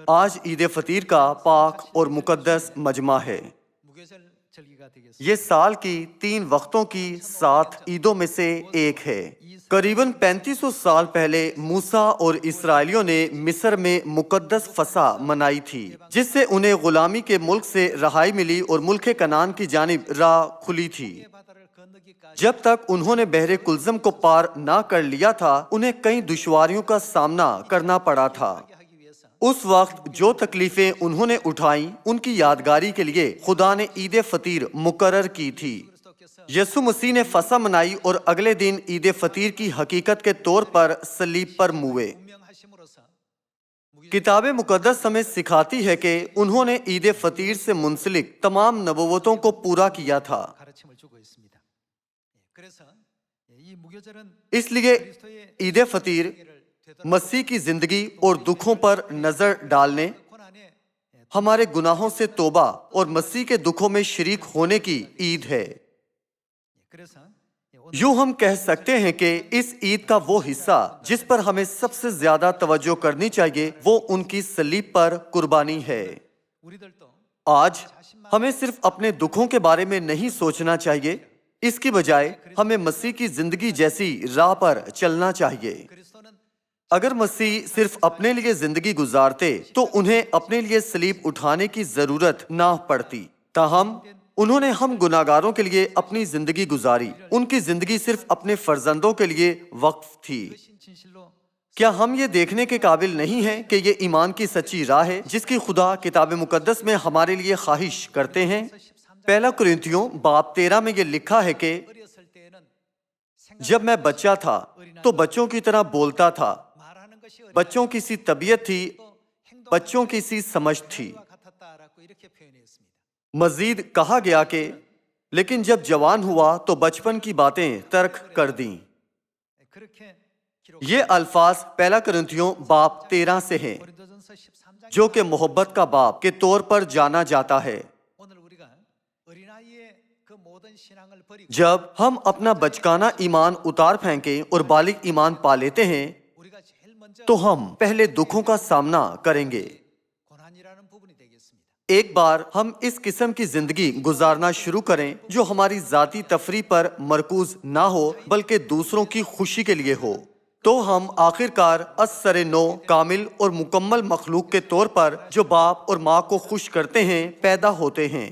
آج عید فطیر کا پاک اور مقدس مجمع ہے۔ یہ سال کی 3 وقتوں کی 7 عیدوں میں سے ایک ہے۔ قریباً 3500 سال پہلے موسیٰ اور اسرائیلیوں نے مصر میں مقدس فسح منائی تھی، جس سے انہیں غلامی کے ملک سے رہائی ملی اور ملک کنعان کی جانب راہ کھلی تھی۔ جب تک انہوں نے بحر کلزم کو پار نہ کر لیا تھا، انہیں کئی دشواریوں کا سامنا کرنا پڑا تھا۔ اس وقت جو تکلیفیں انہوں نے اٹھائیں، ان کی یادگاری کے لیے خدا نے عید فطیر مقرر کی تھی۔ یسوع مسیح نے فسح منائی اور اگلے دن عید فطیر کی حقیقت کے طور پر صلیب پر موئے۔ کتاب مقدس ہمیں سکھاتی ہے کہ انہوں نے عید فطیر سے منسلک تمام نبوتوں کو پورا کیا تھا۔ اس لیے عید فطیر مسیح کی زندگی اور دکھوں پر نظر ڈالنے، ہمارے گناہوں سے توبہ اور مسیح کے دکھوں میں شریک ہونے کی عید ہے۔ یوں ہم کہہ سکتے ہیں کہ اس عید کا وہ حصہ جس پر ہمیں سب سے زیادہ توجہ کرنی چاہیے وہ ان کی صلیب پر قربانی ہے۔ آج ہمیں صرف اپنے دکھوں کے بارے میں نہیں سوچنا چاہیے، اس کی بجائے ہمیں مسیح کی زندگی جیسی راہ پر چلنا چاہیے۔ اگر مسیح صرف اپنے لیے زندگی گزارتے تو انہیں اپنے لیے صلیب اٹھانے کی ضرورت نہ پڑتی، تاہم انہوں نے ہم گناہگاروں کے لیے اپنی زندگی گزاری۔ ان کی زندگی صرف اپنے فرزندوں کے لیے وقف تھی۔ کیا ہم یہ دیکھنے کے قابل نہیں ہیں کہ یہ ایمان کی سچی راہ ہے جس کی خدا کتاب مقدس میں ہمارے لیے خواہش کرتے ہیں؟ پہلا کرنتھیوں باب 13 میں یہ لکھا ہے کہ جب میں بچہ تھا تو بچوں کی طرح بولتا تھا، بچوں کی سی طبیعت تھی، بچوں کی سی سمجھ تھی۔ مزید کہا گیا کہ لیکن جب جوان ہوا تو بچپن کی باتیں ترک کر دیں۔ یہ الفاظ پہلا کرنتھیوں باب 13 سے ہیں، جو کہ محبت کا باب کے طور پر جانا جاتا ہے۔ جب ہم اپنا بچگانہ ایمان اتار پھینکیں اور بالغ ایمان پا لیتے ہیں تو ہم پہلے دکھوں کا سامنا کریں گے۔ ایک بار ہم اس قسم کی زندگی گزارنا شروع کریں جو ہماری ذاتی تفریح پر مرکوز نہ ہو بلکہ دوسروں کی خوشی کے لیے ہو، تو ہم آخر کار از سر نو کامل اور مکمل مخلوق کے طور پر جو باپ اور ماں کو خوش کرتے ہیں پیدا ہوتے ہیں۔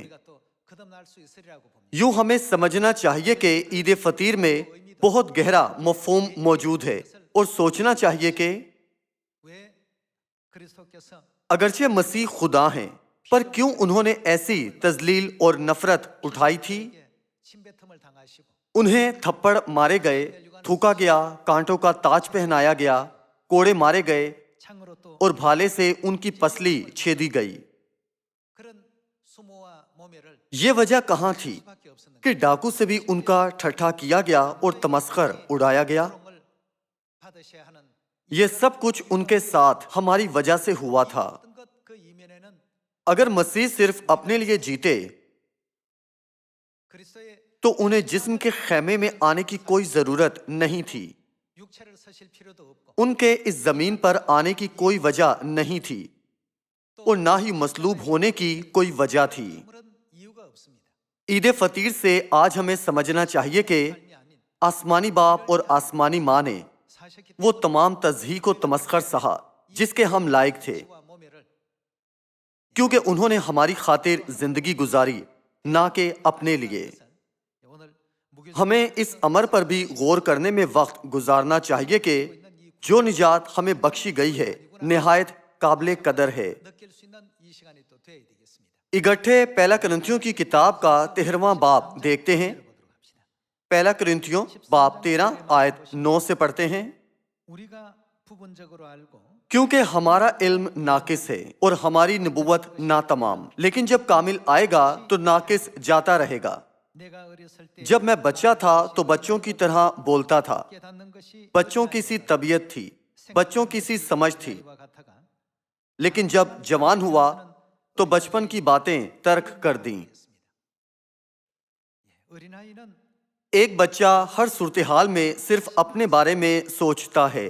یوں ہمیں سمجھنا چاہیے کہ عید فطیر میں بہت گہرا مفہوم موجود ہے اور سوچنا چاہیے کہ اگرچہ مسیح خدا ہیں، پر کیوں انہوں نے ایسی تذلیل اور نفرت اٹھائی تھی؟ انہیں تھپڑ مارے گئے، تھوکا گیا، کانٹوں کا تاج پہنایا گیا، کوڑے مارے گئے اور بھالے سے ان کی پسلی چھیدی گئی۔ یہ وجہ کہاں تھی کہ ڈاکو سے بھی ان کا ٹھٹھا کیا گیا اور تمسخر اڑایا گیا؟ یہ سب کچھ ان کے ساتھ ہماری وجہ سے ہوا تھا۔ اگر مسیح صرف اپنے لیے جیتے تو انہیں جسم کے خیمے میں آنے کی کوئی ضرورت نہیں تھی، ان کے اس زمین پر آنے کی کوئی وجہ نہیں تھی اور نہ ہی مصلوب ہونے کی کوئی وجہ تھی۔ عید فطیر سے آج ہمیں سمجھنا چاہیے کہ آسمانی باپ اور آسمانی ماں نے وہ تمام تضحیک و تمسخر سہا جس کے ہم لائق تھے، کیونکہ انہوں نے ہماری خاطر زندگی گزاری، نہ کہ اپنے لیے۔ ہمیں اس امر پر بھی غور کرنے میں وقت گزارنا چاہیے کہ جو نجات ہمیں بخشی گئی ہے نہایت قابل قدر ہے۔ اکٹھے پہلا کرنتھیوں کی کتاب کا 13واں باب دیکھتے ہیں۔ پہلا کرنتھیوں باب 13 آیت 9 سے پڑھتے ہیں۔ کیونکہ ہمارا علم ناقص ہے اور ہماری نبوت ناتمام، لیکن جب کامل آئے گا تو ناقص جاتا رہے گا۔ جب میں بچہ تھا تو بچوں کی طرح بولتا تھا، بچوں کی سی طبیعت تھی، بچوں کی سی سمجھ تھی، لیکن جب جوان ہوا تو بچپن کی باتیں ترک کر دیں۔ ایک بچہ ہر صورتحال میں صرف اپنے بارے میں سوچتا ہے۔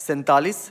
47।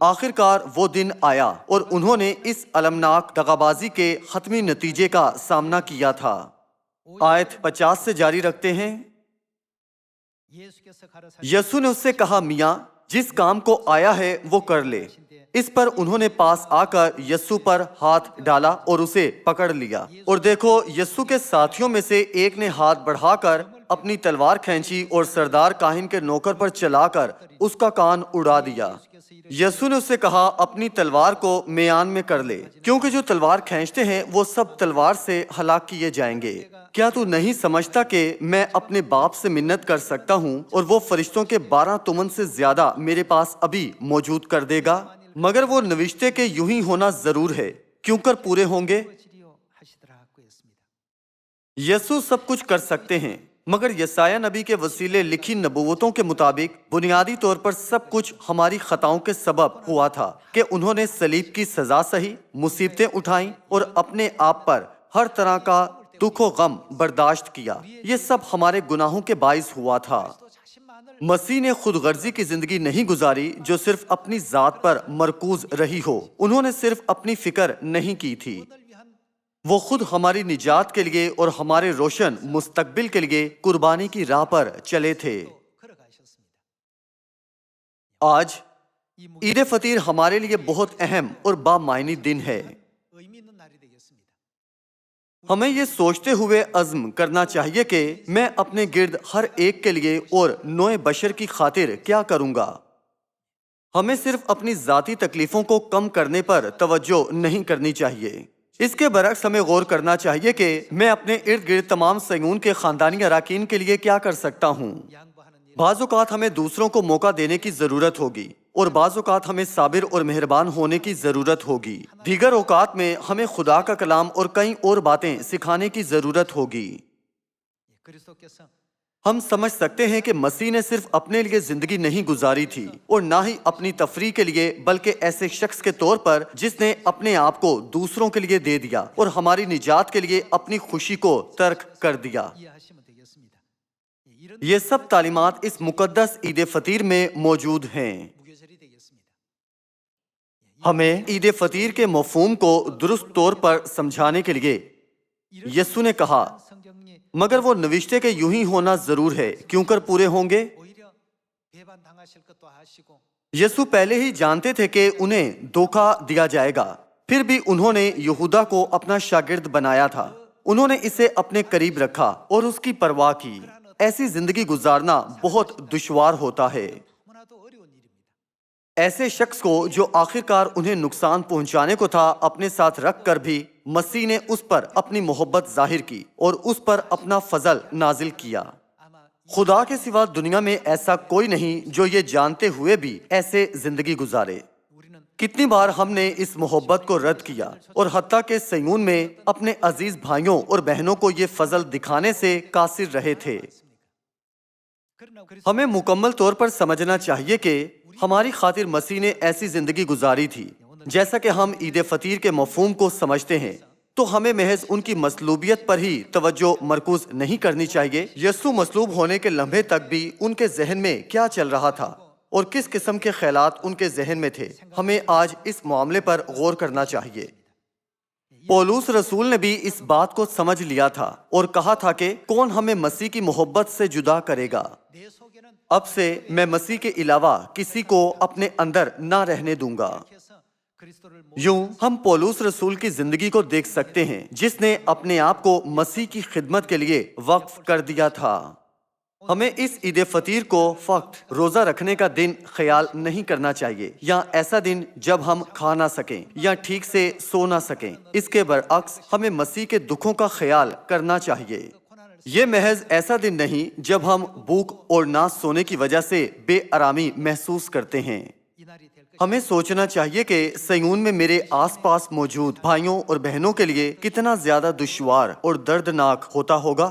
آخر کار وہ دن آیا اور انہوں نے اس المناک دغابازی کے حتمی نتیجے کا سامنا کیا تھا۔ آیت 50 سے جاری رکھتے ہیں۔ یسوع نے اس سے کہا، میاں جس کام کو آیا ہے وہ کر لے۔ اس پر انہوں نے پاس آ کر یسوع پر ہاتھ ڈالا اور اسے پکڑ لیا، اور دیکھو یسوع کے ساتھیوں میں سے ایک نے ہاتھ بڑھا کر اپنی تلوار کھینچی اور سردار کاہن کے نوکر پر چلا کر اس کا کان اڑا دیا۔ یسوع نے اس سے کہا، اپنی تلوار کو میان میں کر لے، کیونکہ جو تلوار کھینچتے ہیں وہ سب تلوار سے ہلاک کیے جائیں گے۔ کیا تو نہیں سمجھتا کہ میں اپنے باپ سے منت کر سکتا ہوں اور وہ فرشتوں کے 12 تمن سے زیادہ میرے پاس ابھی موجود کر دے گا؟ مگر وہ نوشتے کہ یوں ہی ہونا ضرور ہے، کیوں کر پورے ہوں گے۔ یسوع سب کچھ کر سکتے ہیں، مگر یسایہ نبی کے وسیلے لکھی نبوتوں کے مطابق بنیادی طور پر سب کچھ ہماری خطاؤں کے سبب ہوا تھا کہ انہوں نے صلیب کی سزا سہی، مصیبتیں اٹھائیں اور اپنے آپ پر ہر طرح کا دکھ و غم برداشت کیا۔ یہ سب ہمارے گناہوں کے باعث ہوا تھا۔ مسیح نے خود غرضی کی زندگی نہیں گزاری جو صرف اپنی ذات پر مرکوز رہی ہو۔ انہوں نے صرف اپنی فکر نہیں کی تھی، وہ خود ہماری نجات کے لیے اور ہمارے روشن مستقبل کے لیے قربانی کی راہ پر چلے تھے۔ آج عید فطیر ہمارے لیے بہت اہم اور بامعنی دن ہے۔ ہمیں یہ سوچتے ہوئے عزم کرنا چاہیے کہ میں اپنے گرد ہر ایک کے لیے اور نوع بشر کی خاطر کیا کروں گا۔ ہمیں صرف اپنی ذاتی تکلیفوں کو کم کرنے پر توجہ نہیں کرنی چاہیے، اس کے برعکس ہمیں غور کرنا چاہیے کہ میں اپنے ارد گرد تمام صیون کے خاندانی اراکین کے لیے کیا کر سکتا ہوں۔ بعض اوقات ہمیں دوسروں کو موقع دینے کی ضرورت ہوگی اور بعض اوقات ہمیں صابر اور مہربان ہونے کی ضرورت ہوگی۔ دیگر اوقات میں ہمیں خدا کا کلام اور کئی اور باتیں سکھانے کی ضرورت ہوگی۔ ہم سمجھ سکتے ہیں کہ مسیح نے صرف اپنے لیے زندگی نہیں گزاری تھی اور نہ ہی اپنی تفریح کے لیے، بلکہ ایسے شخص کے طور پر جس نے اپنے آپ کو دوسروں کے لیے دے دیا اور ہماری نجات کے لیے اپنی خوشی کو ترک کر دیا۔ یہ سب تعلیمات اس مقدس عید فطیر میں موجود ہیں۔ ہمیں عید فطیر کے مفہوم کو درست طور پر سمجھانے کے لیے یسوع نے کہا، مگر وہ نوشتے کہ یوں ہی ہونا ضرور ہے، کیوں کر پورے ہوں گے۔ یسوع پہلے ہی جانتے تھے کہ انہیں دھوکہ دیا جائے گا، پھر بھی انہوں نے یہودا کو اپنا شاگرد بنایا تھا۔ انہوں نے اسے اپنے قریب رکھا اور اس کی پرواہ کی۔ ایسی زندگی گزارنا بہت دشوار ہوتا ہے۔ ایسے شخص کو جو آخر کار انہیں نقصان پہنچانے کو تھا اپنے ساتھ رکھ کر بھی مسیح نے اس پر اپنی محبت ظاہر کی اور اس پر اپنا فضل نازل کیا۔ خدا کے سوا دنیا میں ایسا کوئی نہیں جو یہ جانتے ہوئے بھی ایسے زندگی گزارے۔ کتنی بار ہم نے اس محبت کو رد کیا اور حتیٰ کہ صیون میں اپنے عزیز بھائیوں اور بہنوں کو یہ فضل دکھانے سے قاصر رہے تھے۔ ہمیں مکمل طور پر سمجھنا چاہیے کہ ہماری خاطر مسیح نے ایسی زندگی گزاری تھی۔ جیسا کہ ہم عید فطیر کے مفہوم کو سمجھتے ہیں تو ہمیں محض ان کی مصلوبیت پر ہی توجہ مرکوز نہیں کرنی چاہیے۔ یسوع مصلوب ہونے کے لمحے تک بھی ان کے ذہن میں کیا چل رہا تھا اور کس قسم کے خیالات ان کے ذہن میں تھے، ہمیں آج اس معاملے پر غور کرنا چاہیے۔ پولس رسول نے بھی اس بات کو سمجھ لیا تھا اور کہا تھا کہ کون ہمیں مسیح کی محبت سے جدا کرے گا؟ اب سے میں مسیح کے علاوہ کسی کو اپنے اندر نہ رہنے دوں گا۔ یوں ہم پولس رسول کی زندگی کو دیکھ سکتے ہیں جس نے اپنے آپ کو مسیح کی خدمت کے لیے وقف کر دیا تھا۔ ہمیں اس عید فطیر کو فقط روزہ رکھنے کا دن خیال نہیں کرنا چاہیے یا ایسا دن جب ہم کھا نہ سکیں یا ٹھیک سے سو نہ سکیں۔ اس کے برعکس ہمیں مسیح کے دکھوں کا خیال کرنا چاہیے۔ یہ محض ایسا دن نہیں جب ہم بھوک اور نہ سونے کی وجہ سے بے آرامی محسوس کرتے ہیں۔ ہمیں سوچنا چاہیے کہ صیون میں میرے آس پاس موجود بھائیوں اور بہنوں کے لیے کتنا زیادہ دشوار اور دردناک ہوتا ہوگا۔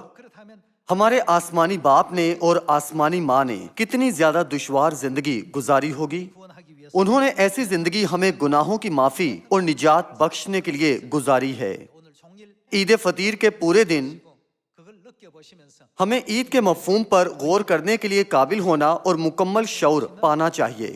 ہمارے آسمانی باپ نے اور آسمانی ماں نے کتنی زیادہ دشوار زندگی گزاری ہوگی۔ انہوں نے ایسی زندگی ہمیں گناہوں کی معافی اور نجات بخشنے کے لیے گزاری ہے۔ عید فطیر کے پورے دن ہمیں عید کے مفہوم پر غور کرنے کے لیے قابل ہونا اور مکمل شعور پانا چاہیے۔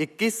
21।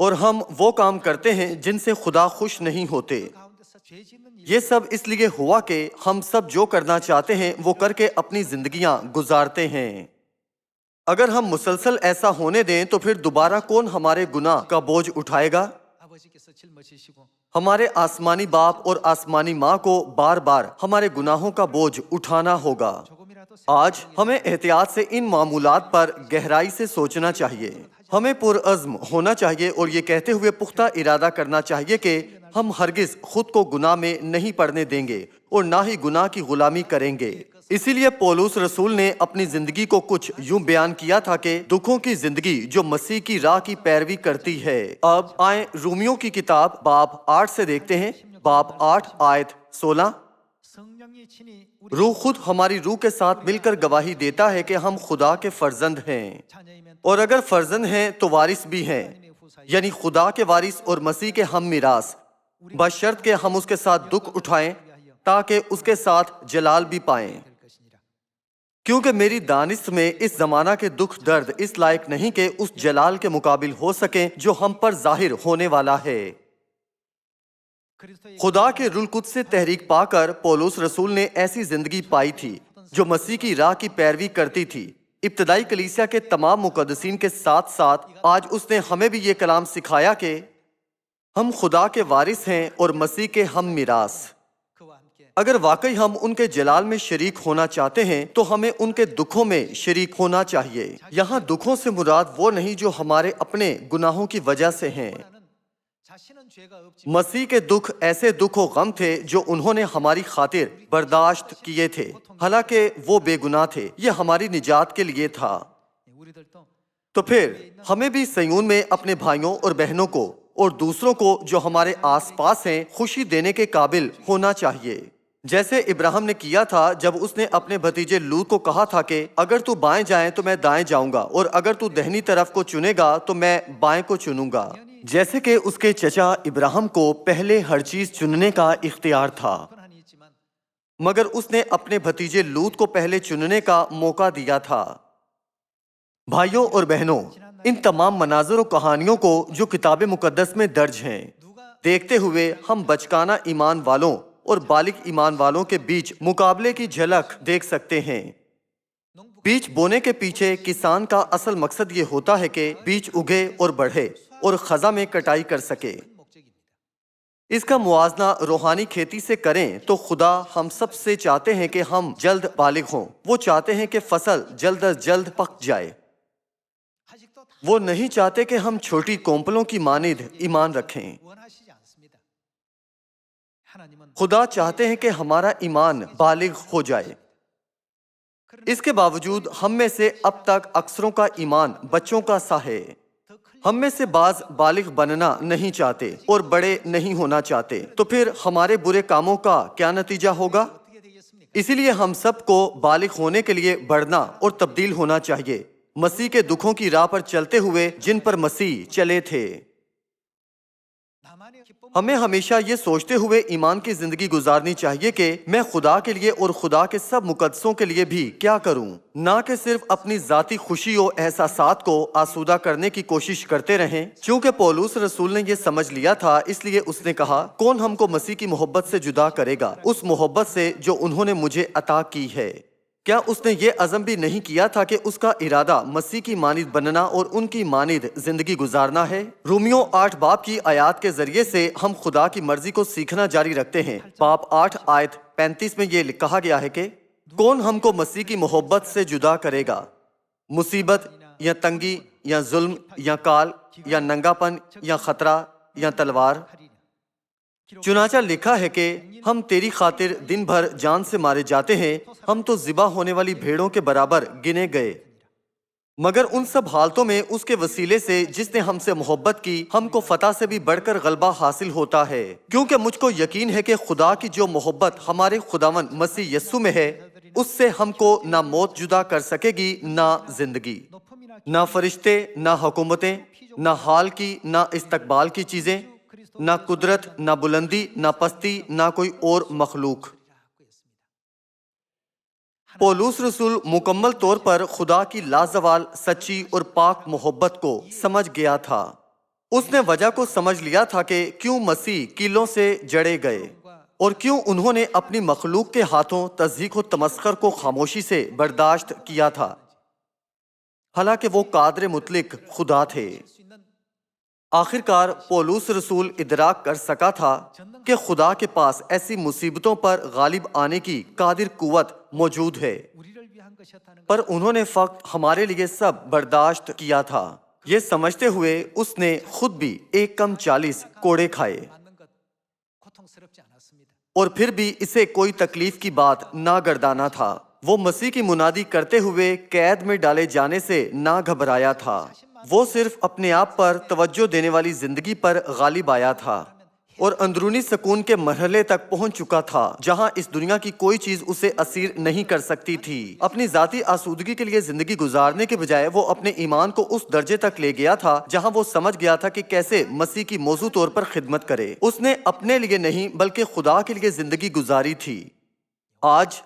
اور ہم وہ کام کرتے ہیں جن سے خدا خوش نہیں ہوتے۔ یہ سب اس لیے ہوا کہ ہم سب جو کرنا چاہتے ہیں وہ کر کے اپنی زندگیاں گزارتے ہیں۔ اگر ہم مسلسل ایسا ہونے دیں تو پھر دوبارہ کون ہمارے گناہ کا بوجھ اٹھائے گا؟ ہمارے آسمانی باپ اور آسمانی ماں کو بار بار ہمارے گناہوں کا بوجھ اٹھانا ہوگا۔ آج ہمیں احتیاط سے ان معمولات پر گہرائی سے سوچنا چاہیے۔ ہمیں پرعزم ہونا چاہیے اور یہ کہتے ہوئے پختہ ارادہ کرنا چاہیے کہ ہم ہرگز خود کو گناہ میں نہیں پڑنے دیں گے اور نہ ہی گناہ کی غلامی کریں گے۔ اسی لیے پولس رسول نے اپنی زندگی کو کچھ یوں بیان کیا تھا کہ دکھوں کی زندگی جو مسیح کی راہ کی پیروی کرتی ہے۔ اب آئیں رومیوں کی کتاب باب 8 سے دیکھتے ہیں، باب 8 آیت 16۔ روح خود ہماری روح کے ساتھ مل کر گواہی دیتا ہے کہ ہم خدا کے فرزند ہیں، اور اگر فرزند ہیں تو وارث بھی ہیں، یعنی خدا کے وارث اور مسیح کے ہم میراث، بشرط کہ ہم اس کے ساتھ دکھ اٹھائیں تاکہ اس کے ساتھ جلال بھی پائیں۔ کیونکہ میری دانست میں اس زمانہ کے دکھ درد اس لائق نہیں کہ اس جلال کے مقابل ہو سکیں جو ہم پر ظاہر ہونے والا ہے۔ خدا کے روح القدس سے تحریک پا کر پولس رسول نے ایسی زندگی پائی تھی جو مسیح کی راہ کی پیروی کرتی تھی۔ ابتدائی کلیسیا کے تمام مقدسین کے ساتھ ساتھ آج اس نے ہمیں بھی یہ کلام سکھایا کہ ہم خدا کے وارث ہیں اور مسیح کے ہم میراث۔ اگر واقعی ہم ان کے جلال میں شریک ہونا چاہتے ہیں تو ہمیں ان کے دکھوں میں شریک ہونا چاہیے۔ یہاں دکھوں سے مراد وہ نہیں جو ہمارے اپنے گناہوں کی وجہ سے ہیں۔ مسیح کے دکھ ایسے دکھ و غم تھے جو انہوں نے ہماری خاطر برداشت کیے تھے، حالانکہ وہ بے گناہ تھے۔ یہ ہماری نجات کے لیے تھا۔ تو پھر ہمیں بھی صیون میں اپنے بھائیوں اور بہنوں کو اور دوسروں کو جو ہمارے آس پاس ہیں خوشی دینے کے قابل ہونا چاہیے، جیسے ابراہیم نے کیا تھا جب اس نے اپنے بھتیجے لوط کو کہا تھا کہ اگر تو بائیں جائیں تو میں دائیں جاؤں گا، اور اگر تو دہنی طرف کو چنے گا تو میں بائیں کو چنوں گا۔ جیسے کہ اس کے چچا ابراہیم کو پہلے ہر چیز چننے کا اختیار تھا، مگر اس نے اپنے بھتیجے لوط کو پہلے چننے کا موقع دیا تھا۔ بھائیوں اور بہنوں، ان تمام مناظر و کہانیوں کو جو کتاب مقدس میں درج ہیں دیکھتے ہوئے ہم بچکانہ ایمان والوں اور بالغ ایمان والوں کے بیچ مقابلے کی جھلک دیکھ سکتے ہیں۔ بیج بونے کے پیچھے کسان کا اصل مقصد یہ ہوتا ہے کہ بیج اگے اور بڑھے اور خزاں میں کٹائی کر سکے۔ اس کا موازنہ روحانی کھیتی سے کریں تو خدا ہم سب سے چاہتے ہیں کہ ہم جلد بالغ ہوں۔ وہ چاہتے ہیں کہ فصل جلد از جلد پک جائے۔ وہ نہیں چاہتے کہ ہم چھوٹی کونپلوں کی مانند ایمان رکھیں۔ خدا چاہتے ہیں کہ ہمارا ایمان بالغ ہو جائے۔ اس کے باوجود ہم میں سے اب تک اکثروں کا ایمان بچوں کا سا ہے۔ ہم میں سے بعض بالغ بننا نہیں چاہتے اور بڑے نہیں ہونا چاہتے، تو پھر ہمارے برے کاموں کا کیا نتیجہ ہوگا؟ اسی لیے ہم سب کو بالغ ہونے کے لیے بڑھنا اور تبدیل ہونا چاہیے، مسیح کے دکھوں کی راہ پر چلتے ہوئے جن پر مسیح چلے تھے۔ ہمیں ہمیشہ یہ سوچتے ہوئے ایمان کی زندگی گزارنی چاہیے کہ میں خدا کے لیے اور خدا کے سب مقدسوں کے لیے بھی کیا کروں، نہ کہ صرف اپنی ذاتی خوشی و احساسات کو آسودہ کرنے کی کوشش کرتے رہیں۔ چونکہ پولس رسول نے یہ سمجھ لیا تھا، اس لیے اس نے کہا، کون ہم کو مسیح کی محبت سے جدا کرے گا، اس محبت سے جو انہوں نے مجھے عطا کی ہے۔ کیا اس نے یہ عزم بھی نہیں کیا تھا کہ اس کا ارادہ مسیح کی مانند بننا اور ان کی مانند زندگی گزارنا ہے؟ رومیوں 8 باب کی آیات کے ذریعے سے ہم خدا کی مرضی کو سیکھنا جاری رکھتے ہیں۔ باب 8 آیت 35 میں یہ کہا گیا ہے کہ کون ہم کو مسیح کی محبت سے جدا کرے گا؟ مصیبت یا تنگی یا ظلم یا کال یا ننگا پن یا خطرہ یا تلوار؟ چنانچہ لکھا ہے کہ ہم تیری خاطر دن بھر جان سے مارے جاتے ہیں، ہم تو ذبح ہونے والی بھیڑوں کے برابر گنے گئے۔ مگر ان سب حالتوں میں اس کے وسیلے سے جس نے ہم سے محبت کی، ہم کو فتح سے بھی بڑھ کر غلبہ حاصل ہوتا ہے۔ کیونکہ مجھ کو یقین ہے کہ خدا کی جو محبت ہمارے خداوند مسیح یسوع میں ہے، اس سے ہم کو نہ موت جدا کر سکے گی نہ زندگی، نہ فرشتے، نہ حکومتیں، نہ حال کی نہ استقبال کی چیزیں، نہ قدرت، نہ بلندی، نہ پستی، نہ کوئی اور مخلوق۔ پولس رسول مکمل طور پر خدا کی لازوال، سچی اور پاک محبت کو سمجھ گیا تھا۔ اس نے وجہ کو سمجھ لیا تھا کہ کیوں مسیح کیلوں سے جڑے گئے اور کیوں انہوں نے اپنی مخلوق کے ہاتھوں تضحیک و تمسخر کو خاموشی سے برداشت کیا تھا، حالانکہ وہ قادر مطلق خدا تھے۔ آخرکار پولس رسول ادراک کر سکا تھا کہ خدا کے پاس ایسی مصیبتوں پر غالب آنے کی قادر قوت موجود ہے، پر انہوں نے فقط ہمارے لیے سب برداشت کیا تھا۔ یہ سمجھتے ہوئے اس نے خود بھی 1 کم 40 کوڑے کھائے، اور پھر بھی اسے کوئی تکلیف کی بات نہ گردانا تھا۔ وہ مسیح کی منادی کرتے ہوئے قید میں ڈالے جانے سے نہ گھبرایا تھا، وہ صرف اپنے آپ پر توجہ دینے والی زندگی پر غالب آیا تھا اور اندرونی سکون کے مرحلے تک پہنچ چکا تھا جہاں اس دنیا کی کوئی چیز اسے اسیر نہیں کر سکتی تھی۔ اپنی ذاتی آسودگی کے لیے زندگی گزارنے کے بجائے وہ اپنے ایمان کو اس درجے تک لے گیا تھا جہاں وہ سمجھ گیا تھا کہ کیسے مسیح کی موضوع طور پر خدمت کرے۔ اس نے اپنے لیے نہیں بلکہ خدا کے لیے زندگی گزاری تھی۔ آج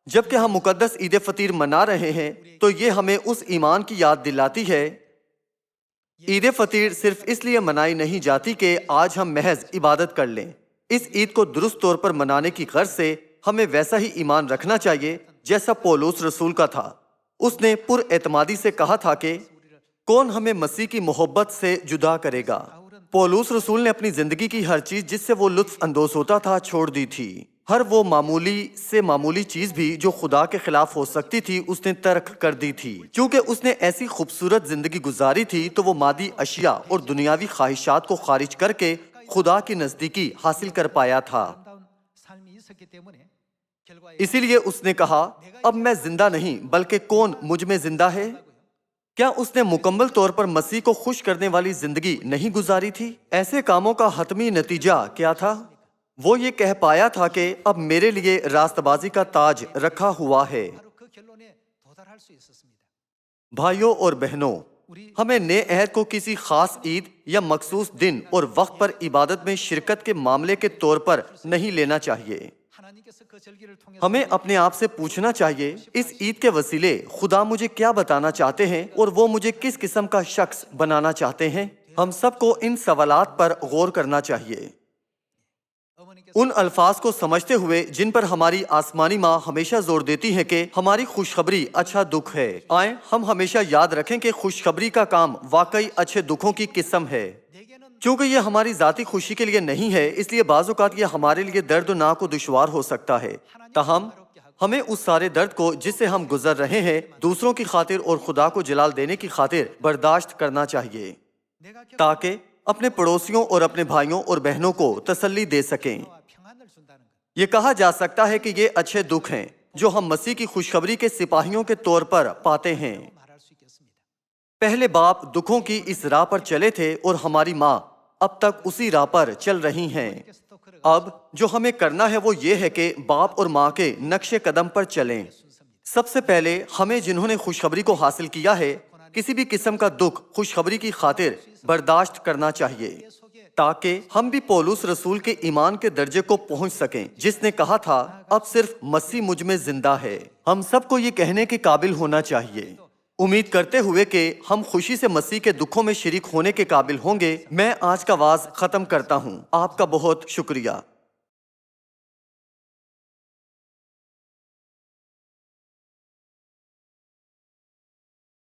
جبکہ ہم مقدس عید فطیر منا رہے ہیں تو یہ ہمیں اس ایمان کی یاد دلاتی ہے۔ عید فطیر صرف اس لیے منائی نہیں جاتی کہ آج ہم محض عبادت کر لیں۔ اس عید کو درست طور پر منانے کی غرض سے ہمیں ویسا ہی ایمان رکھنا چاہیے جیسا پولس رسول کا تھا۔ اس نے پر اعتمادی سے کہا تھا کہ کون ہمیں مسیح کی محبت سے جدا کرے گا۔ پولس رسول نے اپنی زندگی کی ہر چیز جس سے وہ لطف اندوز ہوتا تھا چھوڑ دی تھی۔ ہر وہ معمولی سے معمولی چیز بھی جو خدا کے خلاف ہو سکتی تھی اس نے ترک کر دی تھی۔ چونکہ اس نے ایسی خوبصورت زندگی گزاری تھی تو وہ مادی اشیاء اور دنیاوی خواہشات کو خارج کر کے خدا کی نزدیکی حاصل کر پایا تھا۔ اسی لیے اس نے کہا اب میں زندہ نہیں بلکہ کون مجھ میں زندہ ہے۔ کیا اس نے مکمل طور پر مسیح کو خوش کرنے والی زندگی نہیں گزاری تھی؟ ایسے کاموں کا حتمی نتیجہ کیا تھا؟ وہ یہ کہہ پایا تھا کہ اب میرے لیے راست بازی کا تاج رکھا ہوا ہے۔ بھائیوں اور بہنوں، ہمیں نئے عہد کو کسی خاص عید یا مخصوص دن اور وقت پر عبادت میں شرکت کے معاملے کے طور پر نہیں لینا چاہیے۔ ہمیں اپنے آپ سے پوچھنا چاہیے اس عید کے وسیلے خدا مجھے کیا بتانا چاہتے ہیں اور وہ مجھے کس قسم کا شخص بنانا چاہتے ہیں۔ ہم سب کو ان سوالات پر غور کرنا چاہیے، ان الفاظ کو سمجھتے ہوئے جن پر ہماری آسمانی ماں ہمیشہ زور دیتی ہے کہ ہماری خوشخبری اچھا دکھ ہے۔ آئیں ہم ہمیشہ یاد رکھیں کہ خوشخبری کا کام واقعی اچھے دکھوں کی قسم ہے۔ چونکہ یہ ہماری ذاتی خوشی کے لیے نہیں ہے اس لیے بعض اوقات یہ ہمارے لیے دردناک و دشوار ہو سکتا ہے، تاہم ہمیں اس سارے درد کو جس سے ہم گزر رہے ہیں دوسروں کی خاطر اور خدا کو جلال دینے کی خاطر برداشت کرنا چاہیے تاکہ اپنے پڑوسیوں اور اپنے بھائیوں اور بہنوں کو تسلی دے سکیں۔ یہ کہا جا سکتا ہے کہ یہ اچھے دکھ ہیں جو ہم مسیح کی خوشخبری کے سپاہیوں کے طور پر پاتے ہیں۔ پہلے باپ دکھوں کی اس راہ پر چلے تھے اور ہماری ماں اب تک اسی راہ پر چل رہی ہیں۔ اب جو ہمیں کرنا ہے وہ یہ ہے کہ باپ اور ماں کے نقش قدم پر چلیں۔ سب سے پہلے ہمیں جنہوں نے خوشخبری کو حاصل کیا ہے کسی بھی قسم کا دکھ خوشخبری کی خاطر برداشت کرنا چاہیے تاکہ ہم بھی پولس رسول کے ایمان کے درجے کو پہنچ سکیں جس نے کہا تھا اب صرف مسیح مجھ میں زندہ ہے۔ ہم سب کو یہ کہنے کے قابل ہونا چاہیے۔ امید کرتے ہوئے کہ ہم خوشی سے مسیح کے دکھوں میں شریک ہونے کے قابل ہوں گے، میں آج کا وعظ ختم کرتا ہوں۔ آپ کا بہت شکریہ۔